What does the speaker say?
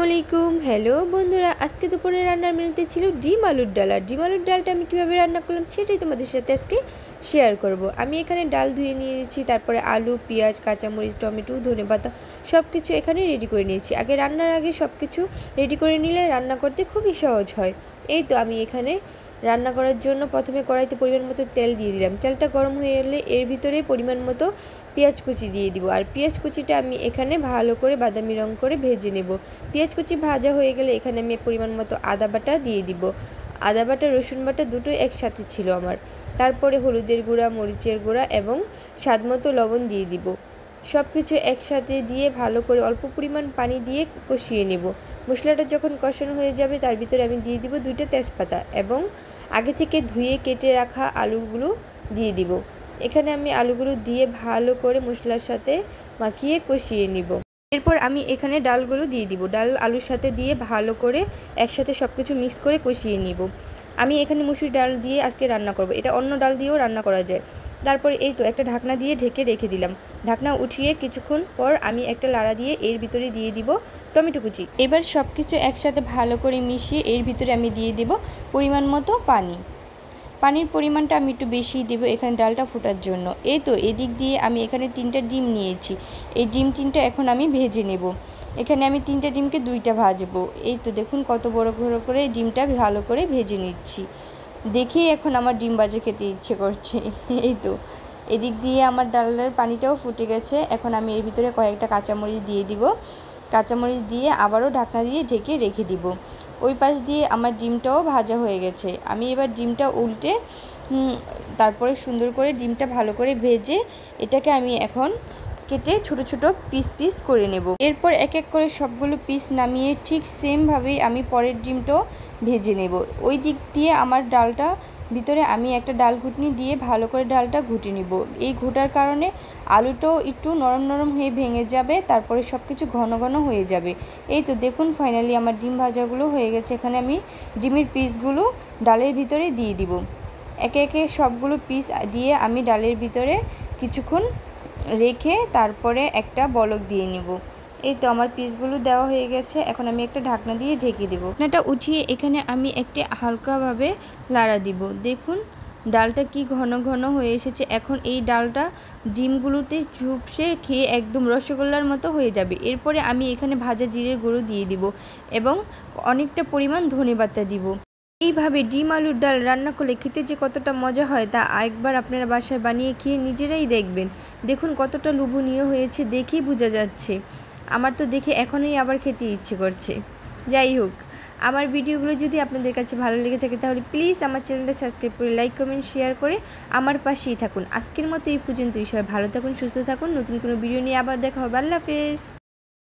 আলাইকুম। হ্যালো বন্ধুরা, আজকে দুপুরে রান্নার মেনুতে ছিল ডিম আলুর ডাল। আর ডিম আলুর ডালটা আমি কীভাবে রান্না করলাম সেটাই তোমাদের সাথে আজকে শেয়ার করব। আমি এখানে ডাল ধুয়ে নিয়েছি, তারপরে আলু, পেঁয়াজ, কাঁচামরিচ, টমেটো, ধনেপাতা সব কিছু এখানে রেডি করে নিয়েছি। রান্নার আগে সব কিছু রেডি করে নিলে রান্না করতে খুবই সহজ হয়। এই তো আমি এখানে রান্না করার জন্য প্রথমে কড়াইতে পরিমাণ মতো তেল দিয়ে দিলাম। তেলটা গরম হয়ে এলে এর ভিতরে পরিমাণ মতো পেঁয়াজ কুচি দিয়ে দিব। আর পেঁয়াজ কুচিটা আমি এখানে ভালো করে বাদামি রং করে ভেজে নেব। পেঁয়াজ কুচি ভাজা হয়ে গেলে এখানে আমি পরিমাণ মতো আদা বাটা দিয়ে দিব। আদা বাটা, রসুন বাটা দুটোই একসাথে ছিল আমার। তারপরে হলুদের গুঁড়া, মরিচের গুঁড়া এবং স্বাদ মতো লবণ দিয়ে দিব। সব কিছু একসাথে দিয়ে ভালো করে অল্প পরিমাণ পানি দিয়ে কষিয়ে নেব। মশলাটা যখন কষানো হয়ে যাবে তার ভিতরে আমি দিয়ে দিব 2টা তেজপাতা এবং আগে থেকে ধুয়ে কেটে রাখা আলুগুলো দিয়ে দিব। এখানে আমি আলুগুলো দিয়ে ভালো করে মশলার সাথে মাখিয়ে কষিয়ে নিব। এরপর আমি এখানে ডালগুলো দিয়ে দিব। ডাল আলুর সাথে দিয়ে ভালো করে একসাথে সব কিছু মিক্স করে কষিয়ে নিব। আমি এখানে মুসুরি ডাল দিয়ে আজকে রান্না করব। এটা অন্য ডাল দিয়েও রান্না করা যায়। তারপরে এই তো একটা ঢাকনা দিয়ে ঢেকে রেখে দিলাম। ঢাকনা উঠিয়ে কিছুক্ষণ পর আমি একটা লাড়া দিয়ে এর ভিতরে দিয়ে দিব টমেটো কুচি। এবার সব কিছু একসাথে ভালো করে মিশিয়ে এর ভিতরে আমি দিয়ে দিব পরিমাণ মতো পানি। পানির পরিমাণটা আমি একটু বেশি দেব এখানে ডালটা ফোটার জন্য। এই তো এদিক দিয়ে আমি এখানে 3টা ডিম নিয়েছি। এই ডিম 3টা এখন আমি ভেজে নেব। এখানে আমি 3টা ডিমকে 2টা ভাজবো। এই তো দেখুন কত বড় বড় করে ডিমটা ভালো করে ভেজে নিচ্ছি। দেখেই এখন আমার ডিম ভাজা খেতে ইচ্ছে করছে। এই তো এদিক দিয়ে আমার ডালের পানিটাও ফুটে গেছে। এখন আমি এর ভিতরে কয়েকটা কাঁচামরিচ দিয়ে দিব। কাঁচামরিচ দিয়ে আবারও ঢাকনা দিয়ে ঢেকে রেখে দিব। ওই পাশ দিয়ে আমার ডিমটাও ভাজা হয়ে গেছে। আমি এবার ডিমটা উল্টে তারপরে সুন্দর করে ডিমটা ভালো করে ভেজে এটাকে আমি এখন কেটে ছোট ছোট পিস পিস করে নেব। এরপর এক এক করে সবগুলো পিস নামিয়ে ঠিক সেমভাবেই আমি পরের ডিমটাও ভেজে নেব। ওই দিক দিয়ে আমার ডালটা ভিতরে আমি একটা ডাল ঘুটনি দিয়ে ভালো করে ডালটা ঘুটে নিব। এই ঘুটার কারণে আলুটাও একটু নরম নরম হয়ে ভেঙে যাবে, তারপরে সব কিছু ঘন ঘন হয়ে যাবে। এই তো দেখুন ফাইনালি আমার ডিম ভাজাগুলো হয়ে গেছে। এখানে আমি ডিমের পিসগুলো ডালের ভিতরে দিয়ে দিব। একে একে সবগুলো পিস দিয়ে আমি ডালের ভিতরে কিছুক্ষণ রেখে তারপরে একটা বলক দিয়ে নিব। এই তো আমার পিসগুলো দেওয়া হয়ে গেছে। এখন আমি একটা ঢাকনা দিয়ে ঢেকে দেব। ঢাকনাটা উঠিয়ে এখানে আমি একটা হালকাভাবে লাড়া দিব। দেখুন ডালটা কি ঘন ঘন হয়ে এসেছে। এখন এই ডালটা ডিমগুলোতে চুপসে খেয়ে একদম রসগোল্লার মতো হয়ে যাবে। এরপরে আমি এখানে ভাজা জিরের গুঁড়ো দিয়ে দিব এবং অনেকটা পরিমাণ ধনেপাতা দিব। এইভাবে ডিম আলুর ডাল রান্না করলে খেতে যে কতটা মজা হয় তা একবার আপনারা বাসায় বানিয়ে খেয়ে নিজেরাই দেখবেন। দেখুন কতটা লোভনীয় হয়েছে, দেখেই বোঝা যাচ্ছে। আমার তো দেখে এখনই আবার খেতে ইচ্ছে করছে। যাই হোক, আমার ভিডিওগুলো যদি আপনাদের কাছে ভালো লেগে থাকে তাহলে প্লিজ আমার চ্যানেলটা সাবস্ক্রাইব করে লাইক, কমেন্ট, শেয়ার করে আমার পাশেই থাকুন। আজকের মতো এই পর্যন্তই। সবাই ভালো থাকুন, সুস্থ থাকুন। নতুন কোনো ভিডিও নিয়ে আবার দেখা হবে। আল্লাহ হাফেজ।